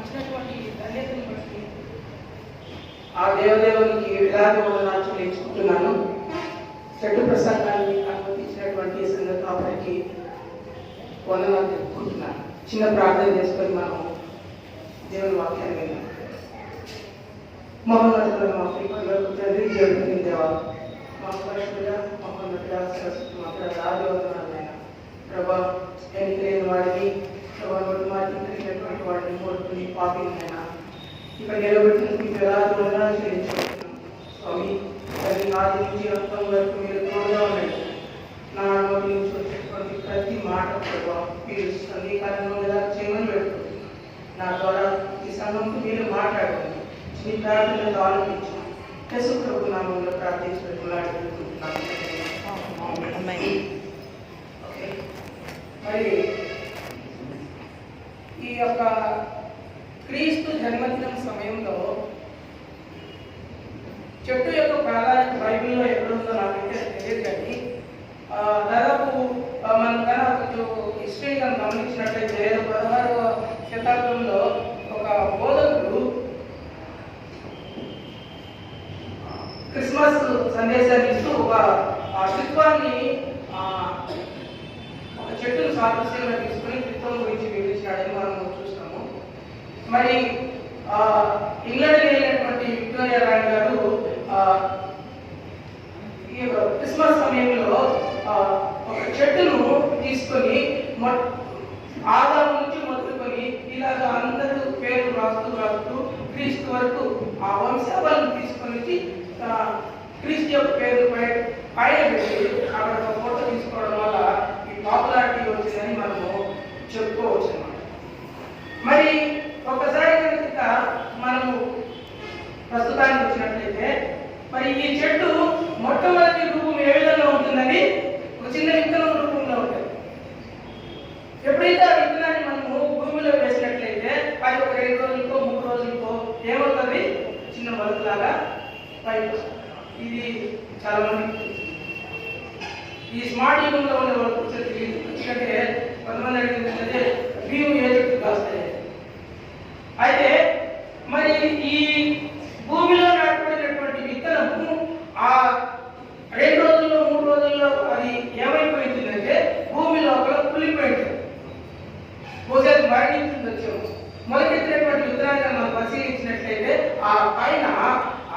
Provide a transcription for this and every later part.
ఇచ్చినటువంటి ధన్యతను బట్టి ఆ దేవదేవునికి వేలాది వందనాలు చెల్లించుకుంటున్నాను. చెట్టు ప్రసంగాన్ని అనుమతించినటువంటి సంఘ కాపరికి వందనాలు తెలుపుకుంటున్నాను. చిన్న ప్రార్థన చేసుకొని మనం దేవుని వాక్యాన్ని విన్నాం. మహోన్నతుల మా ప్రియపరులకు తండ్రి, దేవుడికి దేవా, మా పరిశుద్ధ మహోన్నతుల సరస్వతి మా రాజు వందనాలైనా ప్రభా, ఎన్నికైన వాడిని ప్రభా, నోటి మాట కలిగినటువంటి వాడిని కోరుకుని పాపినైనా ఇక్కడ నిలబెట్టిన మీకు వేలాది వందనాలు చెల్లించుకుంటున్నాం. స్వామి తల్లి ఆది నుంచి అంతం వరకు మీరు తోడుగా ఉండండి. నా నోటి నుంచి వచ్చేటువంటి ప్రతి మాట ప్రభావ మీరు అంగీకారంలో ఎలా చేయమని పెట్టుకుంటున్నాను. నా ద్వారా ఈ సంఘంతో మీరు మాట్లాడండి. మీ ప్రార్థనలు ఆలోచించాం. యేసు ప్రభు నామంలో ప్రార్థించుకుంటున్నాను. మరి ఈ యొక్క క్రీస్తు జన్మదినం సమయంలో చెట్టు యొక్క ప్రాధాన్యత బైబిల్లో ఎక్కడుందో నాకైతే తెలియదు. కానీ దాదాపు మనం కన్నా కొంచెం హిస్టరీ కానీ గమనించినట్లయితే 16వ శతాబ్దంలో ఒక బోధకుడు క్రిస్మస్ సందేశాన్ని ఇస్తూ ఒక శిత్వాన్ని ఒక చెట్టును సాదృశ్యంగా తీసుకుని శిత్వం గురించి వివరించాడని మనం చూస్తాము. మరి ఇంగ్లాండ్ వెళ్ళినటువంటి విక్టోరియా రాణి గారు ఈ క్రిస్మస్ సమయంలో ఒక చెట్టును తీసుకొని ఆదాము నుంచి మొదలుకొని ఇలాగ అందరూ పేరు రాస్తూ క్రీస్తు వరకు ఆ వంశావళిని తీసుకొని క్రీస్తు యొక్క పేరు పైన పెట్టి అక్కడ ఒక ఫోటో తీసుకోవడం వల్ల ఈ పాపులారిటీ వచ్చిందని మనము చెప్పుకోవచ్చు అన్నమాట. మరి ఒకసారి కనుక మనము ప్రస్తుతానికి వచ్చినట్లయితే మరి ఈ చెట్టు మొట్టమొదటి రూపం ఏ విధంగా ఉంటుందని ఒక చిన్న విత్తనం రూపంలో ఉంటుంది. ఎప్పుడైతే ఆ విత్తనాన్ని మనము భూమిలో వేసినట్లయితే అది ఒక 2 రోజులకో 3 రోజులకో ఏమవుతుంది, చిన్న మొలకలాగా పైకి వస్తుంది. ఇది చాలా మంది ఈ స్మార్ట్ యుగంలో ఉండే వాళ్ళకి వచ్చే తెలియదు. ఎందుకంటే కొంతమంది అడిగిందంటే భీము ఏ చెట్టు కాస్తాయి. అయితే మరి ఈ భూమిలో నాటబడినటువంటి విత్తనము ఆ 2 రోజుల్లో 3 రోజుల్లో అది ఏమైపోయిందంటే భూమి లోపల కులిపోయింది. బహుశా మరణించింది వచ్చాము. మొలకెత్తినటువంటి విత్తనాన్ని మనం పరిశీలించినట్లయితే ఆ పైన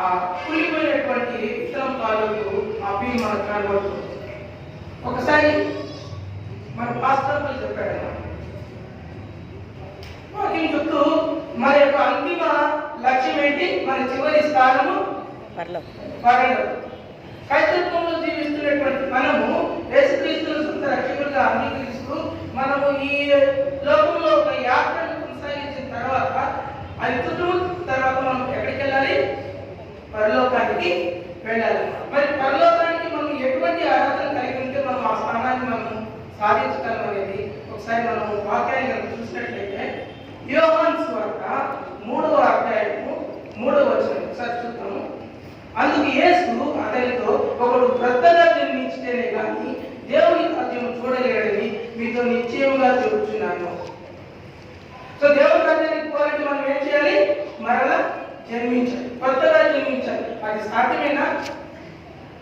ఆ కులిపోయినటువంటి విత్తనం కాలువలు ఆ భూమి మనకు కనబడుతుంది. ఒకసారి మన పాస్టర్లు చెప్పాడు వాక్యం చెప్తూ మన యొక్క అంతిమ లక్ష్యం ఏంటి, మన చివరి స్థానము పరలోకం. క్రైస్తవంలో జీవిస్తున్నటువంటి మనము యేసుక్రీస్తును సొంత రక్షకుడిగా అంగీకరిస్తూ మనము ఈ లోకంలో ఒక యాత్రను కొనసాగించిన తర్వాత అది తర్వాత మనం ఎక్కడికి వెళ్ళాలి, పరలోకానికి వెళ్ళాలి. మరి పరలోకానికి మనం ఎటువంటి అర్హతలు కలిగి ఉంటే మనం ఆ స్థానాన్ని మనం సాధించగలం అనేది ఒకసారి మనం వాక్యాన్ని కనుక చూసినట్లయితే యోహాను సువార్త 3వ అధ్యాయము 3వ వచనం ఒకసారి చూద్దాము. అందుకు యేసు అతనితో, ఒకడు క్రొత్తగా జన్మించితేనే కానీ దేవుని రాజ్యం చూడలేడని మీతో నిశ్చయంగా చెబుతున్నాను. సో దేవుని రాజ్యానికి పోవాలంటే మనం ఏం చేయాలి, మరలా జన్మించాలి, కొత్తగా జన్మించాలి. అది సాధ్యమేనా?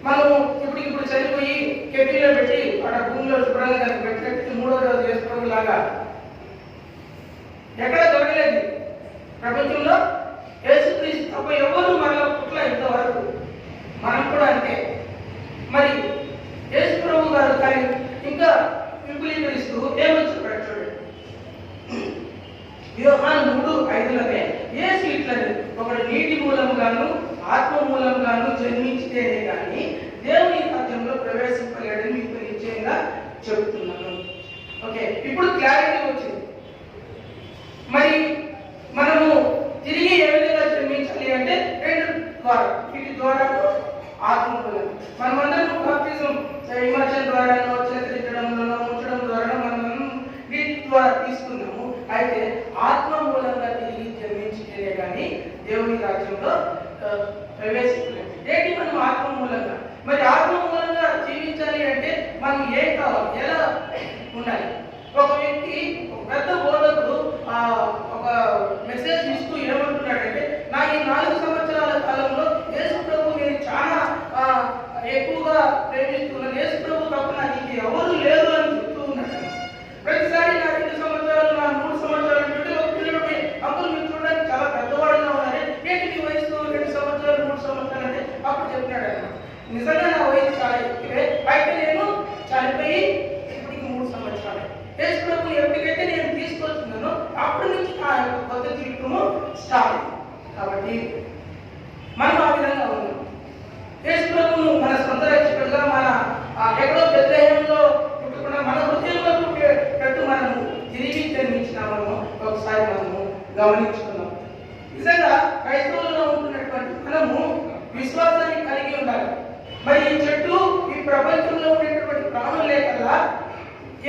మనం ఇప్పుడు చనిపోయి కెటిల్లో పెట్టి అక్కడ భూమిలో శుభ్రంగా దాన్ని పెట్టినట్టు 3వ రోజు చేసుకోవడం లాగా ఎక్కడ జరగలేదు ప్రపంచంలో. యేసుక్రీస్తు తప్ప ఎవరు మరలా పుట్ల ఇంతవరకు. మనం కూడా అంతే. మరి యేసు ప్రభు గారు కానీ ఇంకా విపులీకరిస్తూ ఏమని చెప్పాడు చూడండి. యోహాను 3:5లోనే యేసు ఇట్లని, ఒకడు నీటి మూలంగాను ఆత్మ మూలంగాను జన్మించితేనే కానీ దేవుని రాజ్యంలో ప్రవేశింపలేడని మీకు నిశ్చయంగా చెబుతున్నాను. ఓకే, ఇప్పుడు క్లారిటీ వచ్చింది. మరి మనము తిరిగి ఏ విధంగా జన్మించాలి అంటే 2 ద్వారా. వీటి ద్వారా ఆత్మ మూలం. మనమందరం బాప్తిజం ఇమర్షన్ ద్వారా చేతిరించడంలో ఉంచడం ద్వారా మనం వీటి ద్వారా తీసుకున్నాము. అయితే ఆత్మ మూలంగా తిరిగి జన్మించితేనే కానీ దేవుని రాజ్యంలో ప్రవేశించలేదు. ఏంటి మనం ఆత్మ మూలంగా? మరి ఆత్మ మూలంగా జీవించాలి అంటే మనం ఏం కావాలి, ఎలా ఉండాలి? ఒక వ్యక్తి, ఒక పెద్ద బోధకుడు ఒక మెసేజ్ ఎక్కువగా ప్రేమిస్తున్నాను, యేసు ప్రభు తప్ప నాకు ఇంక ఎవరు లేరు అని చెప్తూ ఉన్నాడు. ప్రతిసారి నా 2 సంవత్సరాలు, నా 3 సంవత్సరాలు పిల్లలు అంకుల్ మీరు చూడడానికి చాలా పెద్దవాడుగా ఉన్నారే, ఏంటి నీ వయసు 2 సంవత్సరాలు 3 సంవత్సరాలు అంటే అప్పుడు చెప్పినాడు అన్నమాట. నిజంగా నా వయసు చాలా ఎక్కువే, అయితే నేను చనిపోయి ఇప్పటికి 3 సంవత్సరాలు. యేసు ప్రభుని ఎప్పటికైతే నేను తీసుకొచ్చున్నానో అప్పటి నుంచి నా యొక్క కొత్త జీవితము స్టార్ట్ అయింది. కాబట్టి మనం ఆ విధంగా ఉన్నాం. యేసు ప్రభువును మన సొంత రక్షకుడుగా మన ఎక్కడో బెత్లెహేములో పుట్టకుండా మన హృదయంలో పెట్టు మనము తిరిగి జన్మించినామని ఒకసారి మనము గమనించుకున్నాం. నిజంగా క్రైస్తవులుగా ఉంటున్నటువంటి మనము విశ్వాసాన్ని కలిగి ఉండాలి. మరి ఈ చెట్టు ఈ ప్రపంచంలో ఉండేటువంటి ప్రాణులే కదా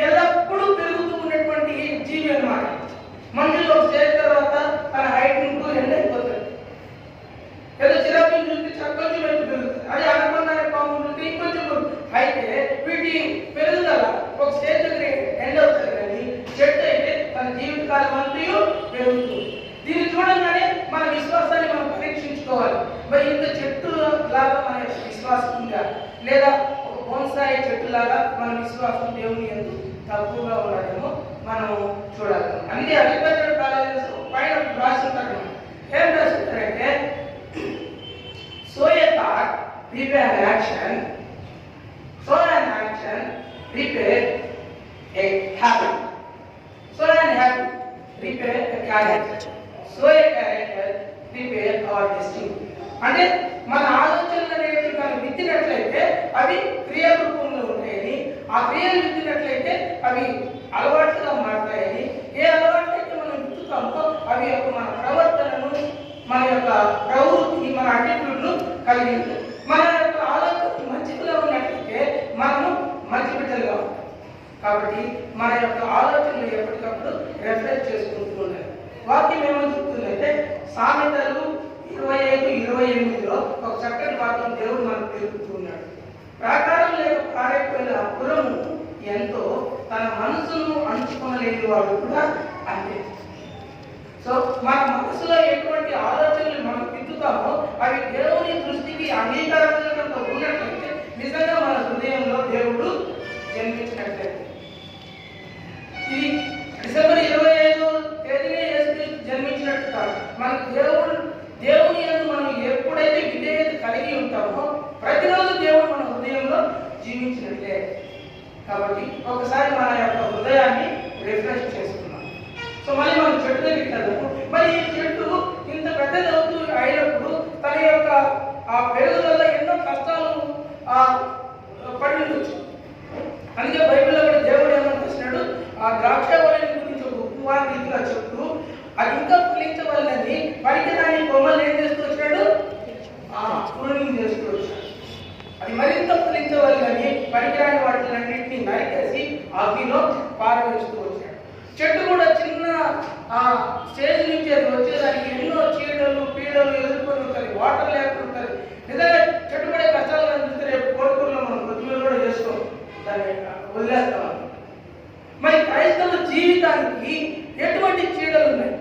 ఎల్లప్పుడూ పెరుగుతూ ఉన్నటువంటి జీవి అన్నమాట. మనుషులు ఒక స్టేజ్ తర్వాత తన హైట్ నుండి ఎండ్ అయిపోతుంది. ఏదో చిరాకులు చూస్తే కొంచెం పెరుగుతుంది, అది అనుకున్న పాము చూస్తే ఇంకొంచెం. అయితే వీటి పెరుగుదల ఒక స్టేజ్ దగ్గర ఎండ్ అవుతుంది, కానీ చెట్టు అయితే తన జీవితకాలం అంతా పెరుగుతుంది. దీన్ని చూడంగానే మన విశ్వాసాన్ని మనం పరీక్షించుకోవాలి. మరి ఇంత చెట్టు లాగా మన విశ్వాసం ఉందా, లేదా ఒక బోన్సాయి చెట్టు లాగా మన విశ్వాసం దేవుని ఎందుకు తక్కువగా ఉండడమో మనం చూడాలి. అందుకే అగ్రికల్చర్ కాలేజెస్ పైన రాస్తుంటారు. ఏం రాస్తుంటారంటే sow a thought, prepare an action, sow an action, prepare a habit, sow an habit, prepare a character, sow a character, prepare our destiny. అంటే మన ఆలోచనలు అనేవి కానీ విత్తినట్లయితే అవి క్రియ రూపంలో ఉంటాయని, ఆ క్రియలు విత్తినట్లయితే అవి అలవాట్లుగా మారుతాయని, ఏ అలవాట్లు అయితే మనం విత్తుతామో అవి యొక్క మన ప్రవర్తనను, మన యొక్క ప్రవృత్తిని, మన అటిట్యూడ్ను కలిగి ఉంటాయి. మన యొక్క ఆలోచన మంచిగా ఉన్నట్లయితే మనము మంచి బిడ్డలుగా ఉంటాం. కాబట్టి మన యొక్క ఆలోచనలు ఎప్పటికప్పుడు రిఫ్రెష్ చేసుకుంటూ ఉండాలి. వాక్యం ఏమని చెప్తుందంటే సామెతలు 25:28లో ఒక చక్కటి వాక్యం దేవుడు మనకు తెలుపుతున్నాడు. ప్రాకారం లేక పారైపోయిన పురము ఎంతో తన మనసును అంచుకొనలేని వాడు కూడా అంతే. సో మన మనసులో ఎటువంటి ఆలోచనలు మనం తిప్పుతామో అవి దేవుని దృష్టికి అంగీకారంగా ఉన్నట్లయితే నిజంగా మన హృదయంలో దేవుడు జన్మించినట్లయితే. ఇది డిసెంబర్ 25 తేదీనే యేసుక్రీస్తు జన్మించినట్టు కాదు. మనకు దేవుని యందు మనం ఎప్పుడైతే విధేయత కలిగి ఉంటామో ప్రతిరోజు దేవుడు మన హృదయంలో జీవించినట్లే. కాబట్టి ఒకసారి మన యొక్క హృదయాన్ని రిఫ్రెష్ చేసుకున్నాం. సో మళ్ళీ మనం చెట్టు దగ్గరికి వెళ్దాము. మరి ఈ చెట్టు ఇంత పెద్దది అవుతూ అయినప్పుడు తన యొక్క ఆ పెరుగుదల ఎన్నో కష్టాలు పడి ఉండొచ్చు. అందుకే బైబిల్లో కూడా దేవుడు ఏమని రాసినాడు, ఆ ద్రాక్ష వలయం గురించి ఒక ఉపమాన రీతిగా చెప్తూ అది ఇంకా ఫలించవలనని పనికిరాని కొమ్మలు ఏం చేస్తూ వచ్చినాడు, ప్రూనింగ్ చేస్తూ వచ్చాడు. అది మరింత ఫలించవలనని పనికిరాని వాటిలన్నింటినీ నరికేసి అగ్నిలో పారవేస్తూ వచ్చాడు. చెట్టు కూడా చిన్న స్టేజ్ నుంచి అది వచ్చేదానికి ఎన్నో చీడలు పీడలు ఎదుర్కొని ఉంటుంది, వాటర్ లేకుండా ఉంటుంది. నిజంగా చెట్టు పడే కష్టాలు చూస్తే రేపు కోరుకూరులో మనం కొద్దిమీర కూడా చేసుకోం, దాన్ని వదిలేస్తాం. మరి క్రైస్తవ జీవితానికి ఎటువంటి చీడలు ఉన్నాయి?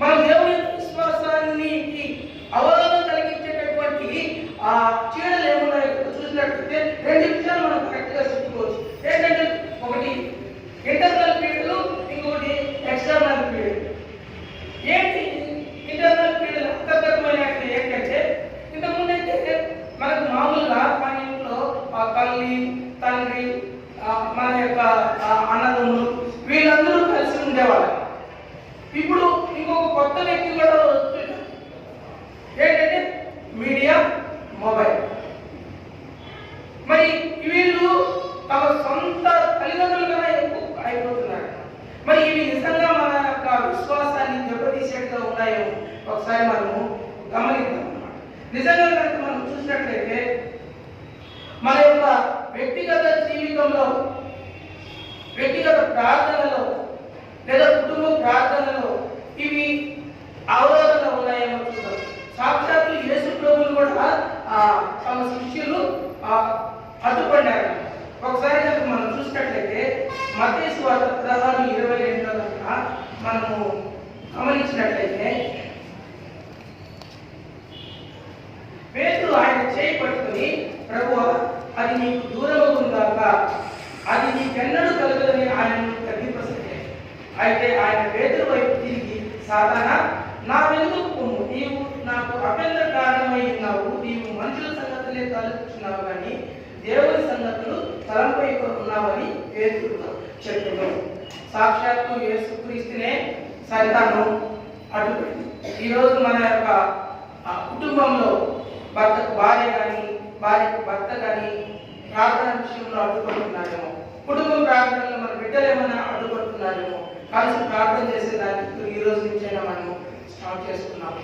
మనం దేవుని విశ్వాసానికి అవగాహన కలిగించేటటువంటి ఆ చీడలు ఏమున్నాయి చూసినట్లయితే 2 విషయాలు మనం కరెక్ట్గా చెప్పుకోవచ్చు. ఏంటంటే ఒకటి ఇంటర్నల్ పీడలు, ఇంకొకటి ఎక్స్టర్నల్ పీడలు. ఏంటి ఇంటర్నల్ పీడలు? అంతర్గతమైన ఏంటంటే ఇంతకుముందు అయితే మనకు మామూలుగా మన ఇంట్లో తల్లి తండ్రి మన యొక్క అన్నదమ్ములు వీళ్ళందరూ కలిసి ఉండేవాళ్ళు. ఇప్పుడు ఇంకొక కొత్త వ్యక్తి కూడా వస్తుంది. ఏంటంటే మీడియా, మొబైల్. మరి వీళ్ళు తమ సొంత తల్లిదండ్రుల కన్నా ఎక్కువ అయిపోతున్నారు. మరి ఇవి నిజంగా మన యొక్క విశ్వాసాన్ని దెబ్బతీసేట్టుగా ఉన్నాయో ఒకసారి మనము గమనిద్దాం అన్నమాట. నిజంగా కనుక మనం చూసినట్లయితే మన యొక్క వ్యక్తిగత జీవితంలో, వ్యక్తిగత ప్రార్థనలో లేదా కుటుంబ ప్రార్థనలో ఇవి అవరోధన ఉన్నాయేమో చూద్దాం. సాక్షాత్తు యేసు ప్రభువులు కూడా తమ శిష్యులు అడ్డుపడ్డారు. ఒకసారి కనుక మనం చూసినట్లయితే మత్తయి సువార్త 16:22 మనము గమనించినట్లయితే పేతురు ఆయన చేయి పట్టుకుని ప్రభువా అది నీకు దూరమవుతుందాక, అది నీకెన్నడూ కలగదని ఆయన గద్దింపసాగాడు. అయితే ఆయన పేతురు వైపు తిరిగి, సాతానా, నా వెనుకకు పొమ్ము, నీవు నాకు అభ్యంతర కారణమై ఉన్నావు. నీవు మనుషుల సంగతులే తలచున్నావు కానీ దేవుని సంగతులు తలంపై ఉన్నావని పేతురుతో చెప్పాడు. సాక్షాత్తు యేసుక్రీస్తునే సైతాను అడ్డుపడింది. ఈరోజు మన యొక్క కుటుంబంలో భర్తకు భార్య కానీ, భార్యకు భర్త కానీ ప్రార్థన విషయంలో అడ్డుపడుతున్నారేమో, కుటుంబం ప్రార్థనలో మన బిడ్డలు ఏమైనా అడ్డుపడుతున్నారేమో, కలిసి ప్రార్థన చేసేదానికి ఈ రోజు నుంచైనా మనం స్టార్ట్ చేసుకున్నాము.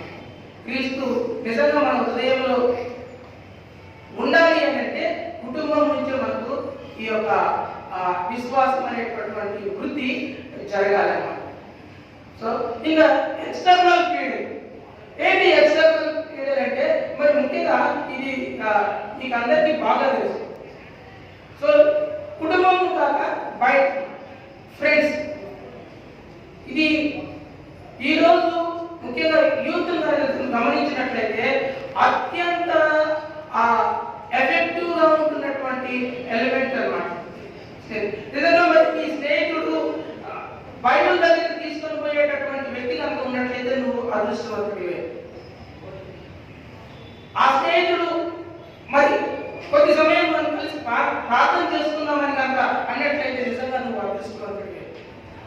క్రీస్తు నిజంగా మన హృదయంలో ఉండాలి అని అంటే కుటుంబం నుంచి మనకు ఈ యొక్క విశ్వాసం అనేటటువంటి వృద్ధి జరగాలన్నమాట. సో ఇంకా ఎక్స్టర్నల్ పీరియడ్ ఏంటి? ఎక్స్టర్నల్ పీరియడ్ అంటే మరి ముఖ్యంగా ఇది మీకు అందరికీ బాగా తెలుసు. సో కుటుంబం కాక బయట ఫ్రెండ్స్, ఇది ఈరోజు ముఖ్యంగా యూత్ గమనించినట్లయితే అత్యంత ఎఫెక్టివ్గా ఉంటున్నటువంటి ఎలిమెంట్ అన్నమాట. నిజంగా మరి మీ స్నేహితుడు బైబిల్ దగ్గర తీసుకొని పోయేటటువంటి వ్యక్తి కనుక ఉన్నట్లయితే నువ్వు అదృష్టవంతుడివే. ఆ స్నేహితుడు మరి కొద్ది సమయం మనం కలిసి ప్రార్థన చేసుకుందామని కనుక అన్నట్లయితే నిజంగా నువ్వు అదృష్టవంతుడివే.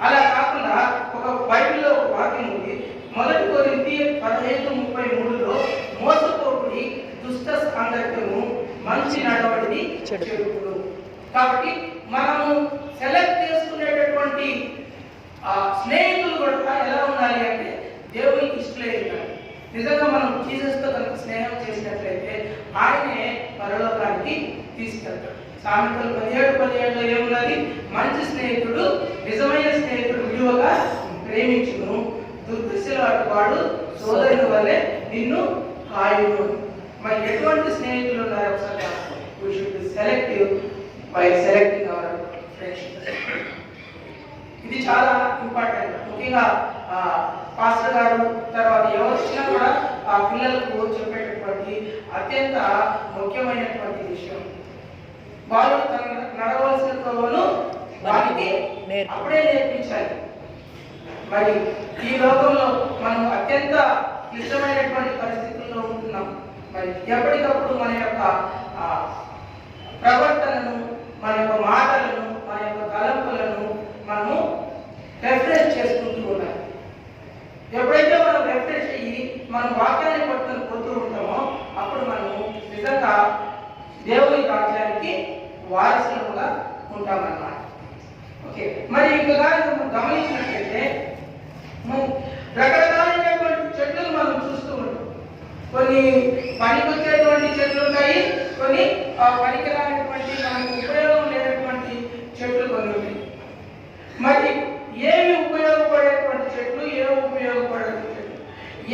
అలా కాకుండా ఒక బైబిల్లో ఒక వాక్యం ఉంది, 1 కొరింథీ 15:33లో, మోసపోకుడి, దుష్ట సాంగత్యము మంచి నడవడిని చెడుపును. కాబట్టి మనము సెలెక్ట్ చేసుకునేటటువంటి స్నేహితులు కూడా ఎలా ఉండాలి అంటే దేవునికి ఇష్టలేదు. నిజంగా మనం జీసస్తో కనుక స్నేహం చేసినట్లయితే ఆయనే పరలోకానికి తీసుకెళ్తాడు. సామెతలు 17:17లో ఏమున్నది? మంచి స్నేహితుడు నిజమైన స్నేహితుడు విలువగా ప్రేమించును, దుర్దశలో వాడు సోదరుని వల్లే నిన్ను కాయును. మరి ఎటువంటి స్నేహితులు ఉన్నారు? ఒకసారి we should be selective by selecting our friendships. ఇది చాలా ఇంపార్టెంట్. ముఖ్యంగా పాస్టర్ గారు తర్వాత ఎవరు వచ్చినా కూడా ఆ పిల్లలకు చెప్పేటటువంటి అత్యంత ముఖ్యమైనటువంటి విషయం, వాళ్ళు నడవలసిన తోవను వారికి అప్పుడే నేర్పించాలి. మరి ఈ లోకంలో మనం అత్యంత క్లిష్టమైనటువంటి పరిస్థితుల్లో ఉంటున్నాం. మరి ఎప్పటికప్పుడు మన యొక్క ప్రవర్తనను, మన యొక్క మాటలను, మన యొక్క తలంపులను మనము రిఫ్రెష్ చేసుకుంటూ ఉండాలి. ఎప్పుడైతే మనం రిఫ్రెష్ అయ్యి మనం వాక్యాన్ని పట్టుకొని పోతూ ఉంటామో అప్పుడు మనము నిజంగా దేవుని రాజ్యానికి వారసులుగా ఉంటామన్నమాట. ఓకే, మరి ఇంకా గమనించినట్లయితే రకరకాలైనటువంటి చెట్లను మనం చూస్తూ ఉంటాం. కొన్ని పనికొచ్చేటువంటి చెట్లు ఉంటాయి, కొన్ని పనికిరానటువంటి మనకు ఉపయోగం లేనటువంటి చెట్లు కొన్ని ఉంటాయి. మరి ఏవి ఉపయోగపడేటువంటి చెట్లు, ఏవి ఉపయోగపడేటువంటి చెట్లు,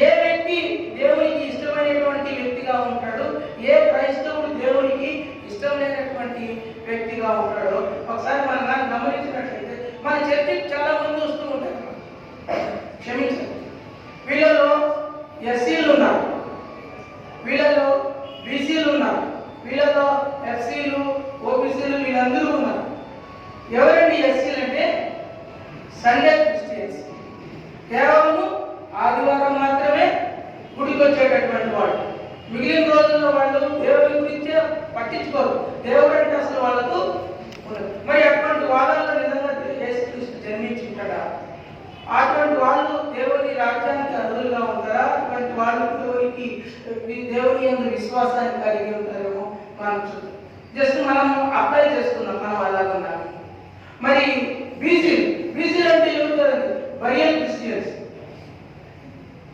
ఏ వ్యక్తి దేవునికి ఇష్టమైనటువంటి వ్యక్తిగా ఉంటాడు, ఏ క్రైస్తవుడు దేవునికి ఇష్టం లేనటువంటి వ్యక్తిగా ఉంటాడో ఒకసారి మనం గమనించినట్లయితే మన చర్చకి చాలా మంది వస్తూ ఉంటారు. క్షమించండి, వీళ్ళలో ఎస్సీలు ఉన్నారు, వీళ్ళలో బీసీలు ఉన్నారు, వీళ్ళలో ఎఫ్సీలు, ఓబీసీలు, వీళ్ళందరూ ఉన్నారు. ఎవరండి ఎస్సీలు అంటే? Sunday Christians. కేవలం ఆదివారం మాత్రమే గుడికి వచ్చేటటువంటి వాళ్ళు. మిగిలిన రోజుల్లో వాళ్ళు దేవుడి గురించే పట్టించుకోరు. దేవుడు అంటే అసలు వాళ్ళకు ఉండదు. మరి అటువంటి వాళ్ళలో నిజంగా యేసుక్రీస్తు జన్మించుంటాడా? అటువంటి వాళ్ళు దేవుని రాజ్యానికి అర్హులుగా ఉంటారా? అటువంటి వాళ్ళు దేవుని యందు విశ్వాసాన్ని కలిగి ఉంటారేమో మనం చూద్దాం. జస్ట్ మనం అప్లై చేసుకున్నాం, మనం అలాగే ఉండాలి. మరి బీసీలు అంటే ఎవరు కదండి? Burial Christians.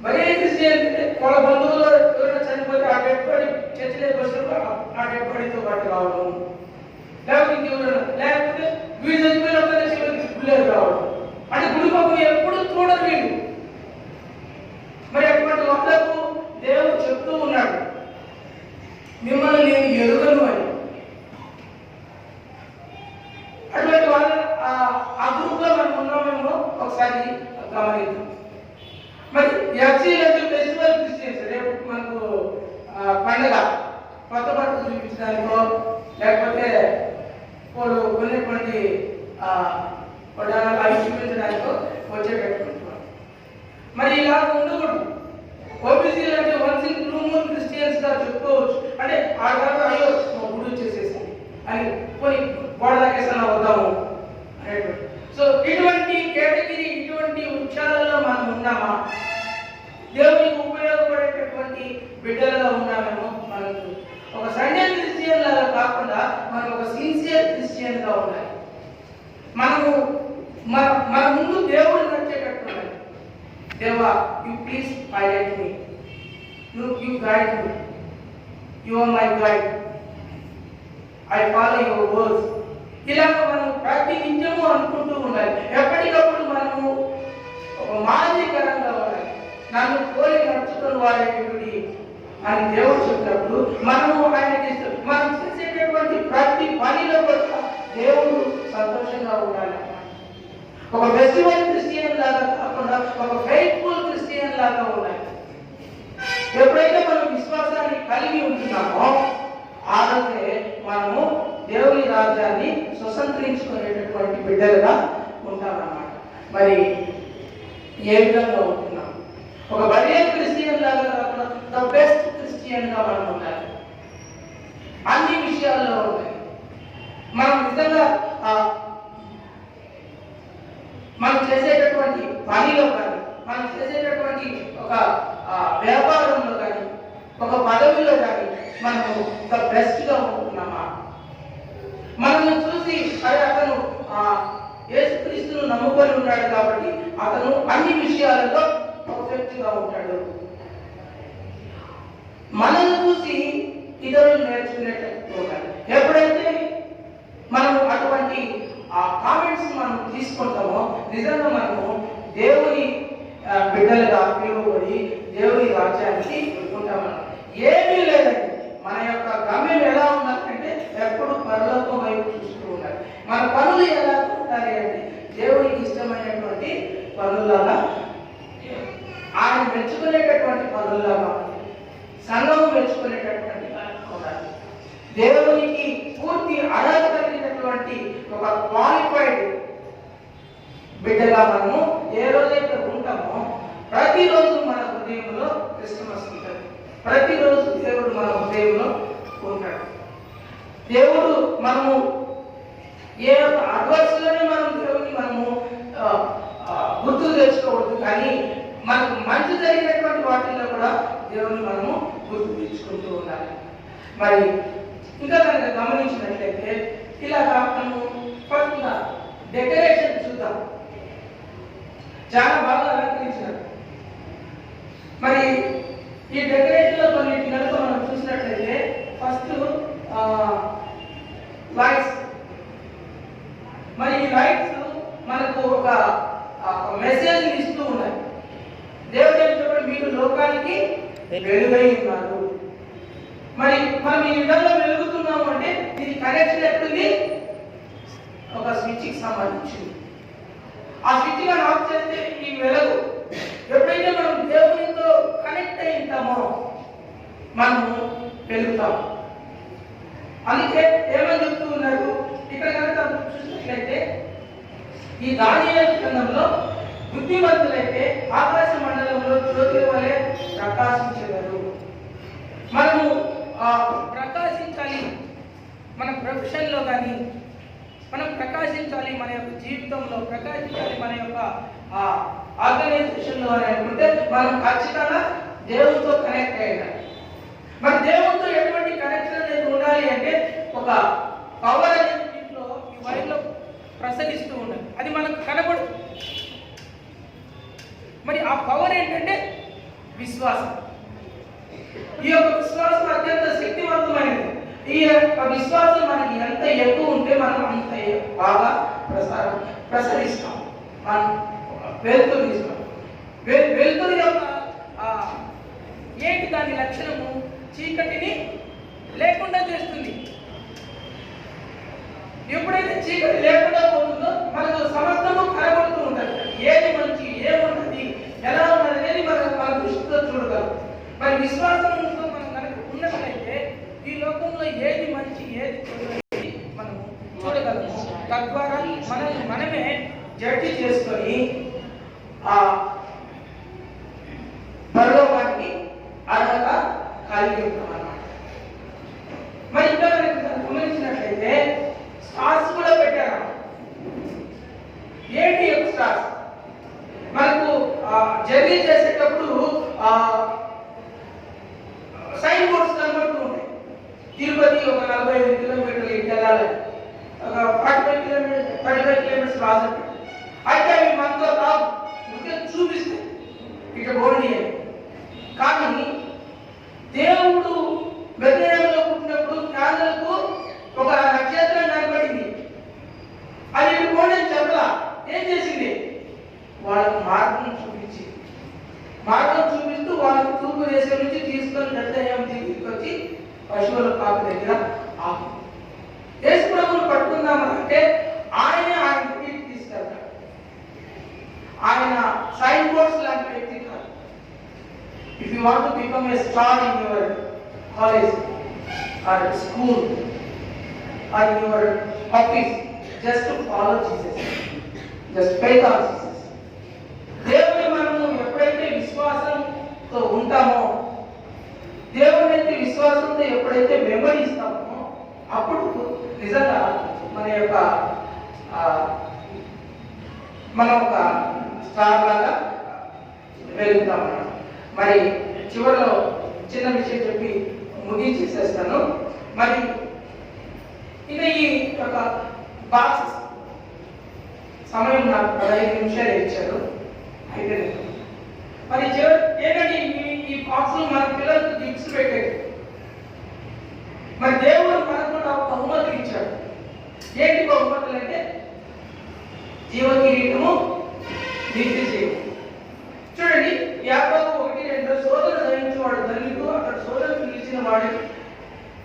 బరియల్ క్రిస్టియన్స్ అంటే వాళ్ళ బంధువులు ఎవరైనా చనిపోతే ఆ డెడ్ బాడీ చర్చిలోకి వచ్చినప్పుడు ఆ డెడ్ బాడీతో పాటు రావడం, లేకపోతే ఇంకెవరైనా, లేకపోతే వీళ్ళు చనిపోయిన చివరికి గుళ్ళేరు రావడం, అంటే గుడి పక్కన ఎప్పుడు చూడరు వీళ్ళు. మరి అటువంటి వాళ్ళకు దేవుడు చెప్తూ ఉన్నాడు, మిమ్మల్ని నేను ఎరుగను అని. అటువంటి వాళ్ళ ఆ గ్రూప్ లో మనం ఉన్నామేమో ఒకసారి గమనిద్దాం. మరి ఎఫ్సీ ఫెస్టివల్ క్రిస్టియన్స్, రేపు మనకు పండుగ, కొత్త బట్టలు చూపించారు. చూపించడానికో లేకపోతే వాళ్ళు కొనేటువంటి అవి చూపించడానికో వచ్చే పెట్టుకుంటున్నారు. మరి ఇలా ఉండకూడదు. ఓబీసీలు అంటే once in blue moon Christians గా చెప్పుకోవచ్చు. అంటే ఆ కాదు అయ్యో గుడి వచ్చేసేసి అని కొన్ని గోడ దాకేసన్నా వద్దాము అనేటువంటి. సో ఇటువంటి కేటగిరీ, ఇటువంటి వృక్షాలలో మనం ఉన్నామా? దేవునికి ఉపయోగపడేటటువంటి బిడ్డలుగా ఉన్నామేమో మనకు. ఒక సండే క్రిస్టియన్ లాగా కాకుండా మనం ఒక సిన్సియర్ క్రిస్టియన్ గా ఉండాలి. మనము మన ముందు దేవుడు నడిచేటట్టు ఉండాలి. దేవా, you please guide me, you guide me, you are my guide, I follow your words. ఇలాగ మనం ప్రతి నిత్యము అనుకుంటూ ఉండాలి. ఎప్పటికప్పుడు మనము ఒక మాదిరికరంగా ఉండాలి. నన్ను కోరి నడుచుకుని వాడేటువంటి అని దేవుడు చెప్పినప్పుడు మనము ఆయనకి మనం చేసేటటువంటి ప్రతి పనిలో కూడా దేవుడు సంతోషంగా ఉండాలి. ఒక ఫెస్టివల్ క్రిస్టియన్ లాగా కాకుండా ఒక ఫెయిత్ఫుల్ క్రిస్టియన్ లాగా ఉండాలి. ఎప్పుడైతే మనం విశ్వాసాన్ని కలిగి ఉంటున్నామో ఆ రోజే మనము దేవుని రాజ్యాన్ని స్వతంత్రించుకునేటటువంటి బిడ్డలుగా ఉంటామన్నమాట. మరి ఏ విధంగా ఉంటున్నాం? ఒక బరియర్ క్రిస్టియన్ లాగా కాకుండా ద బెస్ట్ క్రిస్టియన్ గా మనం ఉండాలి. అన్ని విషయాల్లో ఉంటాయి. మనం నిజంగా మనం చేసేటటువంటి పనిలో కానీ, మనం చేసేటటువంటి ఒక వ్యాపారంలో కానీ, ఒక పదవిలో కానీ మనము ద బెస్ట్ గా ఉంటున్నామా? మనల్ని చూసి అరే అతను యేసుక్రీస్తును నమ్ముకొని ఉన్నాడు కాబట్టి అతను అన్ని విషయాలలో పర్ఫెక్ట్ గా ఉంటాడు. మనల్ని చూసి ఇతరులు నేర్చుకునేటట్టు ఉండాలి. ఎప్పుడైతే మనం అటువంటి కామెంట్స్ మనం తీసుకుంటామో నిజంగా మనము దేవుని బిడ్డలుగా పిలువబడి దేవుని రాజ్యానికి ఉంటామన్నమాట. ఏమీ లేదండి. మన యొక్క గమ్యం ఎలా ఉండాలంటే ఎప్పుడు పరలోకం వైపు చూస్తూ ఉండాలి. మన పనులు ఎలా ఉండాలి అంటే దేవునికి ఇష్టమైనటువంటి పనులాగా, ఆయన మెచ్చుకునేటటువంటి పనులాగా, సంఘం మెచ్చుకునేటటువంటి ఉండాలి. దేవునికి పూర్తి అర్హత కలిగినటువంటి ఒక క్వాలిఫైడ్ బిడ్డగా మనము ఏ రోజైతే ఉంటామో ప్రతిరోజు మన హృదయంలో క్రిస్మస్ ఉంటుంది. ప్రతిరోజు దేవుడు మన హృదయంలో ఉంటాడు. దేవుడు మనము ఏ అడ్వర్స్లోనే మనం దేవుడిని మనము గుర్తు తెచ్చుకోవద్దు, కానీ మనకు మంచి జరిగినటువంటి వాటిల్లో కూడా దేవుడిని మనము గుర్తు తెచ్చుకుంటూ ఉండాలి. మరి ఇంకా కనుక గమనించినట్లయితే ఇలాగా మనము ఫస్ట్ డెకరేషన్ చూద్దాం. చాలా బాగా అలంకరించినారు. మరి ఈ డెకరేషన్ లో కొన్ని కనుక మనం చూసినట్లయితే ఫస్ట్ లైట్స్. మరి ఈ లైట్స్ మనకు ఒక మెసేజ్ ఇస్తూ ఉన్నాయి. దేవుడు చెప్పినప్పుడు మీరు లోకానికి వెలుగై ఉన్నారు. మరి మనం ఈ విధంగా వెలుగుతున్నాము అంటే ఇది కనెక్షన్ ఎట్టుంది? ఒక స్విచ్ కి సంబంధించింది. ఆ స్విచ్ గా ఆఫ్ చేస్తే ఈ వెలుగు. ఎప్పుడైతే మనం దేవునితో కనెక్ట్ అయి ఉంటామో మనము వెలుగుతాం. అందుకే ఏమని చెప్తూ ఉన్నారు ఇక్కడ కనుక చూసినట్లయితే ఈ దానియేలు గ్రంథంలో బుద్ధిమంతులైతే ఆకాశ మండలంలో జ్యోతి వలె ప్రకాశించేవారు. మనము ప్రకాశించాలి. మన ప్రొఫెషన్లో కానీ మనం ప్రకాశించాలి, మన యొక్క జీవితంలో ప్రకాశించాలి, మన యొక్క ఆర్గనైజేషన్లో అని అనుకుంటే మనం ఖచ్చితంగా దేవునితో కనెక్ట్ అయ్యాలి. మరి దేవునితో ఎటువంటి కనెక్షన్ అనేది ఉండాలి అంటే ఒక పవర్ అనేది దీంట్లో ఈ వైర్లో ప్రసరిస్తూ ఉండాలి. అది మనకు కనబడు. మరి ఆ పవర్ ఏంటంటే విశ్వాసం. ఈ యొక్క విశ్వాసం అత్యంత శక్తివంతమైనది. ఈ యొక్క విశ్వాసం మనకి ఎంత ఎక్కువ ఉంటే మనం అంత బాగా ప్రసరిస్తాం. మనం వెలుతురు ఇస్తాం. వెలుతురు యొక్క ఏంటి దాని లక్షణము? చీకటిని లేకుండా చేస్తుంది. ఎప్పుడైతే చీకటి లేకుండా పోతుందో మనకు సమస్తము కనబడుతూ ఉంటుంది. ఏది మంచి, ఏమున్నది, ఎలా ఉన్నది అనేది మన దృష్టితో చూడగలం. మరి విశ్వాసంతో మనం కనుక ఉన్నట్లయితే ఈ లోకంలో ఏది మంచి ఏది చెడు అనేది మనము చూడగలము. తద్వారా మనల్ని మనమే జడ్జి చేసుకొని ఆ పరలోకానికి అర్హత కలిగి ఉంటాం అన్నమాట. మరి ఇంకా గమనించినట్లయితే స్టార్స్ కూడా పెట్టారు. ఏంటి స్టార్స్? మనకు జర్నీ చేసేటప్పుడు సైన్ బోర్డ్స్ కనబడుతూ ఉంటాయి. తిరుపతి ఒక 45 కిలోమీటర్లు ఇటు వెళ్ళాలని, ఒక 35 కిలోమీటర్స్ రాజు. అయితే అవి మనతో రావు, చూపిస్తాయి ఇక బోర్డు అని. కానీ దేవుడు బెత్లెహేములో పుట్టినప్పుడు జ్ఞానులకు ఒక నక్షత్రం కనబడింది. అది బోర్డు చెప్పలా. ఏం చేసింది? వాళ్ళకు మార్గం చూపిస్తూ వాళ్ళకి తూర్పు దేశం నుంచి తీసుకొని బెత్లెహేము తీసుకొచ్చి పశువుల కాపు దగ్గర ఆపు. యేసు ప్రభువును పట్టుకుందామంటే ఆయన ఇంటికి తీసుకెళ్తాడు. ఆయన సైన్ బోర్డ్స్ లాంటి వ్యక్తి కాదు. If you want to become a star in your college or school or in your office, just follow Jesus, just faith on Jesus. దేవుని మనము ఎప్పుడైతే విశ్వాసంతో ఉంటామో, దేవుని అయితే విశ్వాసంతో ఎప్పుడైతే వెంబడిస్తామో, అప్పుడు నిజంగా మనం ఒక స్టార్ లాగా వెళ్తాం. మరి చివరిలో చిన్న విషయం చెప్పి ముగించేసేస్తాను. మరి ఇక ఈ యొక్క బాక్స్ సమయం నాకు 15 నిమిషాలు ఇచ్చారు. అయితే మరి ఏంటంటే ఈ బాక్స్ మన పిల్లలకు గిఫ్ట్స్ పెట్టేది. మరి దేవుడు మనకు కూడా బహుమతులు ఇచ్చాడు. ఏంటి బహుమతులు అంటే జీవ కిరీటము, నిత్య జీవం. చూడండి, యాకోబు 1:2 సోదరుడు ధరించేవాడు ధన్యుడు, అతడు సోదరుడు పిలిచిన వాడికి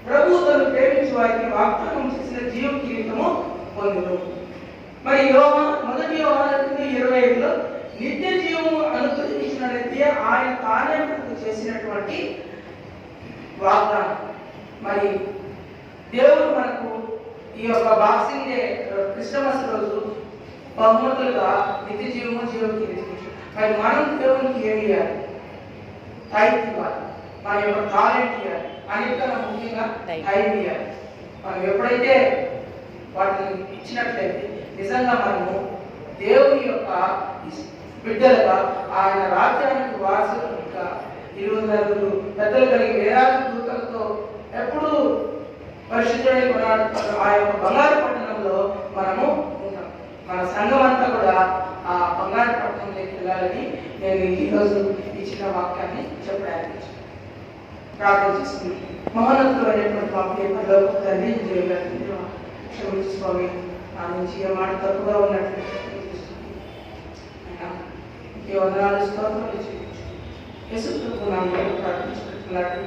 ప్రభు తను ప్రేమించి వారికి వాగ్దానం చేసిన జీవ కిరీటము పొందును. మరి మొదటి యోహాను 20:5లో నిత్య జీవము అనుగ్రహించినట్లయితే ఆయన తానే మనకు చేసినటువంటి వాగ్దానం. మరి దేవుడు మనకు ఈ యొక్క బాక్సింగ్ డే క్రిస్టమస్ రోజు బహుమతులుగా నిత్య జీవము, జీవ కిరీటం. మరి మనం దేవునికి ఏమి ఇవ్వాలి? టైం ఇవ్వాలి, మన యొక్క టాలెంట్ ఇవ్వాలి, అన్నిటికన్నా ముఖ్యంగా టైం ఇవ్వాలి. మనం ఎప్పుడైతే వాటిని ఇచ్చినట్లయితే నిజంగా మనము దేవుని యొక్క బిడ్డలుగా, ఆయన రాజ్యానికి వారసులుగా, 20 పెద్దలు కలిగి వేలాది దూతలతో ఎప్పుడు పరిశుద్ధుడై కొనాడుతున్న ఆ యొక్క బంగారు పట్టణంలో మనము ఉంటాం. మన సంఘం అంతా కూడా ఆ బంగారు పట్టణంలోకి వెళ్ళాలని నేను ఈరోజు ఇచ్చిన వాక్యాన్ని చెప్పడానికి ప్రార్థన చేస్తున్నాను. మహోన్నతులు అనేటువంటి వాక్యంలో తండ్రి క్షమించు స్వామి, నా నుంచి ఏ మాట తప్పుగా ఉన్నట్లు ఈ వందనాలు స్తోత్రాలు యేసు ప్రభువు నామములో ప్రార్థించుకుంటున్నాను.